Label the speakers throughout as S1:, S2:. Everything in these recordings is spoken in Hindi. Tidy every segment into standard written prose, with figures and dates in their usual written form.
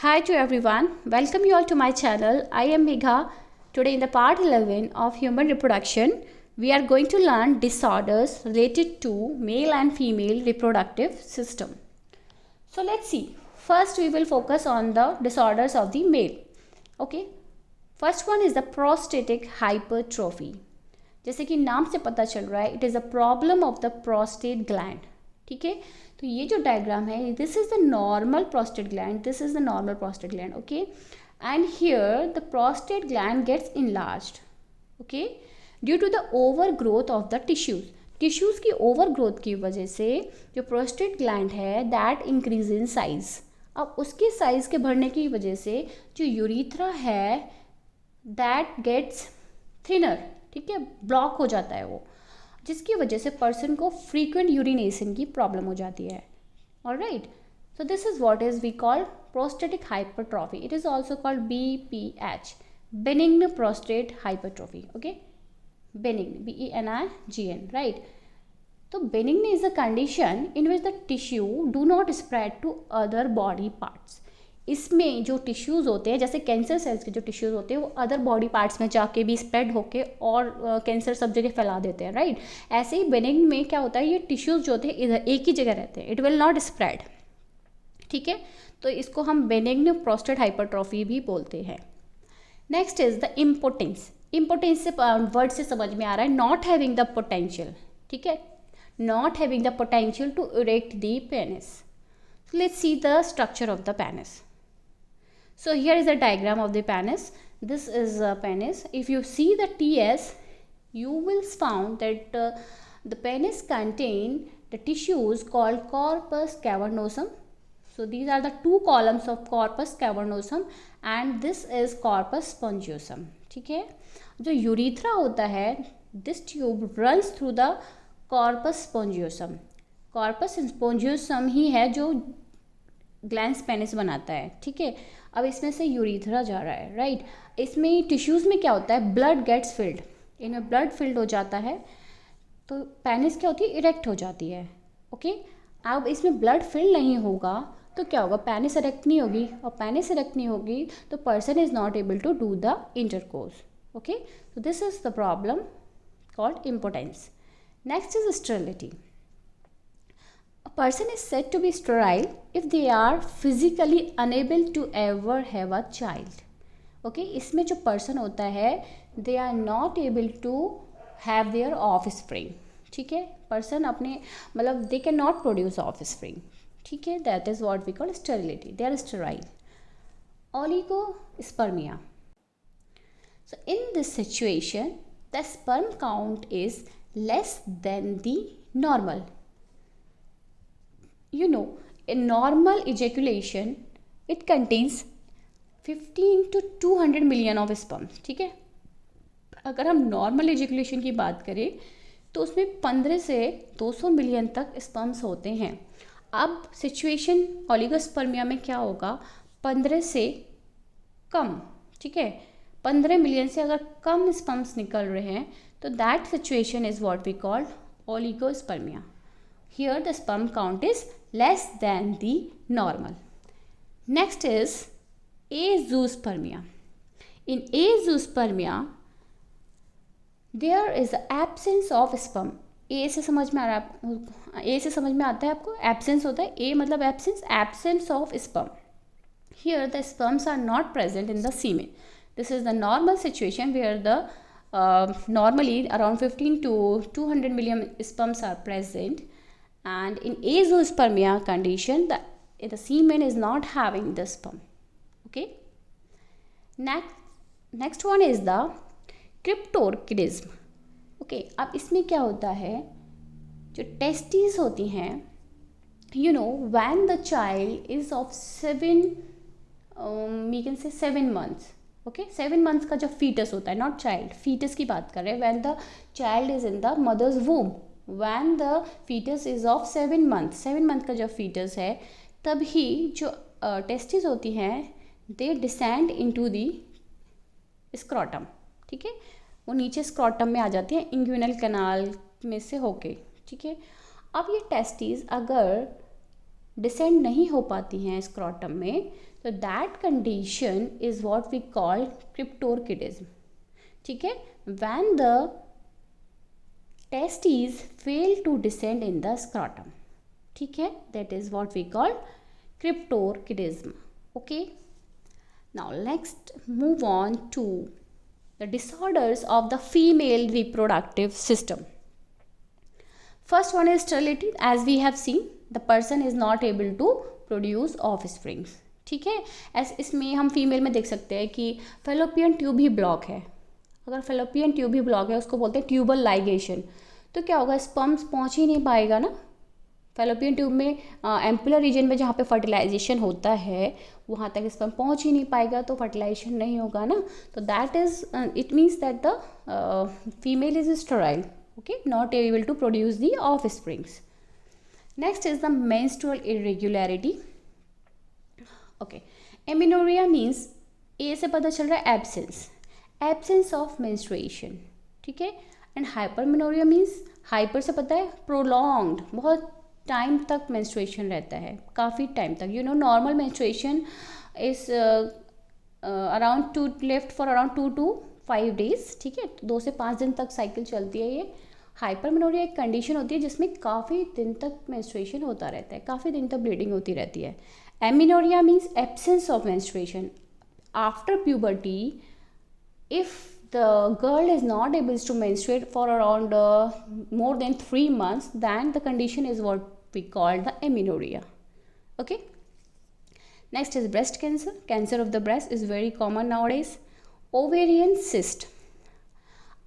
S1: Hi to everyone, welcome you all to my channel. I am Megha. Today in the part 11 of human reproduction, we are going to learn disorders related to male and female reproductive system. So let's see. First we will focus on the disorders of the male. Okay. First one is the prostatic hypertrophy. जैसे कि नाम से पता चल रहा है, it is a problem of the prostate gland. ठीक है, तो ये जो डायग्राम है, this is the normal prostate gland, this is the normal prostate gland. Okay, and here the prostate gland gets enlarged. Okay, due to the over growth of the tissues की ओवर ग्रोथ की वजह से जो प्रोस्टेट ग्लैंड है दैट इंक्रीज इन साइज. अब उसके साइज़ के बढ़ने की वजह से जो यूरिथ्रा है दैट गेट्स थिनर. ठीक है, ब्लॉक हो जाता है वो, जिसकी वजह से पर्सन को फ्रीक्वेंट यूरिनेशन की प्रॉब्लम हो जाती है. Alright, so this is what is we call prostatic hypertrophy. It is also called BPH, benign prostate hypertrophy. Okay, benign, BENIGN, right. तो benign is a condition in which the tissue do not spread to other body parts. इसमें जो टिश्यूज़ होते हैं, जैसे कैंसर सेल्स के जो टिश्यूज़ होते हैं, वो अदर बॉडी पार्ट्स में जाके भी स्प्रेड होके और कैंसर सब जगह फैला देते हैं. राइट, ऐसे ही बेनिग्न में क्या होता है, ये टिश्यूज़ जो होते हैं इधर एक ही जगह रहते हैं, इट विल नॉट स्प्रेड. ठीक है, तो इसको हम बेनिग्न प्रोस्टेट हाइपरट्रॉफी भी बोलते हैं. Next is the impotence. Impotence से वर्ड से समझ में आ रहा है नॉट हैविंग द पोटेंशियल. ठीक है, not having the potential to erect the penis. Let's see the structure of the penis. So here is a diagram of the penis. This is a penis. If you see the TS, you will found that the penis contain the tissues called corpus cavernosum. So these are the two columns of corpus cavernosum and this is corpus spongiosum. ठीक है, जो यूरिथ्रा होता है, this tube runs through the corpus spongiosum. corpus spongiosum ही है जो ग्लैंस पेनिस बनाता है. ठीक है, अब इसमें से यूरिथ्रा जा रहा है. राइट, इसमें टिश्यूज़ में क्या होता है, ब्लड गेट्स फिल्ड, इनमें ब्लड फिल्ड हो जाता है तो पेनिस क्या होती है, इरेक्ट हो जाती है. ओके, अब इसमें ब्लड फिल नहीं होगा तो क्या होगा, पेनिस इरेक्ट नहीं होगी, और पेनिस इरेक्ट नहीं होगी तो person is not able to do the intercourse. Okay, so this is the problem called impotence. Next is sterility. A person is said to be sterile if they are physically unable to ever have a child. Okay, इसमें जो person होता है they are not able to have their offspring. ठीक है, person अपने मतलब they cannot produce offspring. ठीक है, that is what we call sterility. They are sterile. Oligospermia. So in this situation, the sperm count is less than the normal. You know, in normal ejaculation it contains 15 to 200 million of sperms. ठीक है, अगर हम नॉर्मल ejaculation की बात करें तो उसमें 15 से 200 मिलियन तक स्पर्म्स होते हैं. अब सिचुएशन ओलिगोस्पर्मिया में क्या होगा, 15 से कम. ठीक है, 15 मिलियन से अगर कम स्पर्म्स निकल रहे हैं तो that situation is what we call oligospermia. Here the sperm count is less than the normal. Next is azoospermia. In azoospermia, there is the absence of sperm. A से समझ में आ रहा है, A से समझ में आता है आपको, absence होता है, A मतलब absence of sperm. Here the sperms are not present in the semen. This is the normal situation where the normally around 15 to 200 million sperms are present. And in azoospermia condition, the semen is not having the sperm. Okay, next one is the cryptorchidism. Okay, अब इसमें क्या होता है, जो टेस्टिस होती हैं, you know, when the child is of 7 we can say 7 months. Okay, 7 months का जो fetus होता है, not child, fetus की बात कर रहे हैं, when the child is in the mother's womb. When the fetus is of 7 months, 7 month का जो fetus है, तभी जो टेस्टिस होती हैं they descend into the scrotum. ठीक है, वो नीचे स्क्रॉटम में आ जाती हैं इंग्विनल कैनाल में से होके. ठीक है, अब ये टेस्टिस अगर डिसेंड नहीं हो पाती हैं स्क्रॉटम में, तो that condition is what we call cryptorchidism. ठीक है, when the testis fail to descend in the scrotum. ठीक है, that is what we call cryptorchidism. Okay, now next move on to the disorders of the female reproductive system. First one is sterility. As we have seen, the person is not able to produce offsprings. ठीक है, इसमें हम फीमेल में देख सकते हैं कि फेलोपियन ट्यूब ही ब्लॉक है. अगर फेलोपियन ट्यूब ही ब्लॉक है, उसको बोलते हैं ट्यूबल लाइगेशन. तो क्या होगा, स्पर्म्स पहुंच ही नहीं पाएगा ना. फेलोपियन ट्यूब में एम्पुलर रीजन में जहाँ पे फर्टिलाइजेशन होता है, वहाँ तक स्पर्म पहुँच ही नहीं पाएगा, तो फर्टिलाइजेशन नहीं होगा ना. तो that is it means that the female is sterile. Okay, not able to produce the offsprings. Next is the menstrual irregularity. Okay, amenorrhea means a से पता चल रहा है एब्सेंस ऑफ मेंस्ट्रुएशन. ठीक है, एंड हाइपरमेनोरिया मीन्स हाइपर से पता है प्रोलॉन्ग्ड, बहुत टाइम तक मेंस्ट्रुएशन रहता है, काफ़ी टाइम तक. You know, normal menstruation is around 2 left for around 2 to 5 days. ठीक है, 2 से 5 दिन तक साइकिल चलती है ये. हाइपरमेनोरिया एक कंडीशन होती है जिसमें काफ़ी दिन तक मेंस्ट्रुएशन होता रहता है, काफ़ी दिन तक ब्लीडिंग होती रहती है. Amenorrhoea means absence of menstruation after puberty. If the girl is not able to menstruate for around more than 3 months, then the condition is what we call the amenorrhea. Okay, next is breast cancer. Cancer of the breast is very common nowadays. Ovarian cyst.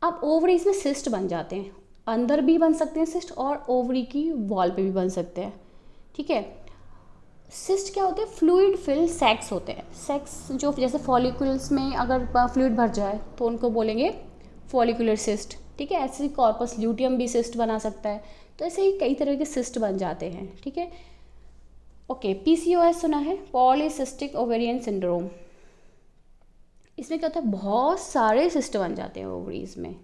S1: अब ओवरीज में सिस्ट बन जाते हैं, अंदर भी बन सकते हैं सिस्ट और ओवरी की वॉल पे भी बन सकते हैं. ठीक है, सिस्ट क्या होते हैं, फ्लूइड फिल सैक्स होते हैं. सैक्स जो जैसे फॉलिकुल्स में अगर फ्लूइड भर जाए तो उनको बोलेंगे फॉलिकुलर सिस्ट. ठीक है, ऐसे ही कॉर्पस ल्यूटियम भी सिस्ट बना सकता है. तो ऐसे ही कई तरह के सिस्ट बन जाते हैं. ठीक है, ओके, पीसीओएस सुना है, पॉलीसिस्टिक ओवेरियन सिंड्रोम. इसमें क्या होता है, बहुत सारे सिस्ट बन जाते हैं ओवरीज में.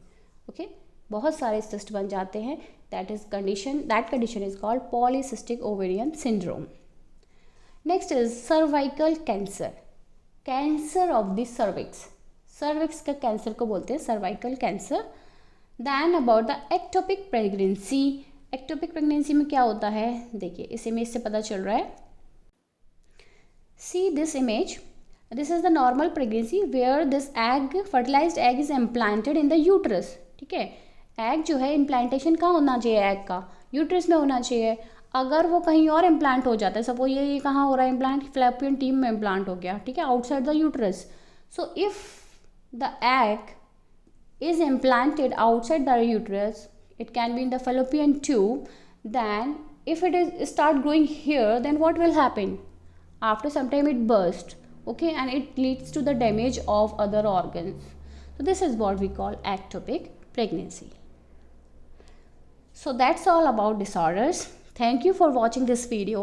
S1: ओके, बहुत सारे सिस्ट बन जाते हैं. That condition is called polycystic ovarian syndrome. Next is cervical cancer. Cancer of the cervix. Cervix का कैंसर को बोलते हैं cervical cancer. Then about the ectopic pregnancy. Ectopic pregnancy में क्या होता है, देखिए इस इमेज से पता चल रहा है. See this image, this is the normal pregnancy where this egg, fertilized egg is implanted in the uterus. ठीक है, एग जो है इम्प्लांटेशन कहाँ होना चाहिए, एग का यूट्रस में होना चाहिए. अगर वो कहीं और इम्प्लांट हो जाता है, सपोज ये कहाँ हो रहा है इम्प्लांट, फ्लैपियन ट्यूब में इम्प्लांट हो गया. ठीक है, outside the uterus. So if the egg is implanted outside the uterus, it can be in the fallopian tube, then if it is start growing here, then what will happen, after some time it bursts. Okay, and it leads to the damage of other organs. So this is what we call ectopic pregnancy. So that's all about disorders. Thank you for watching this video.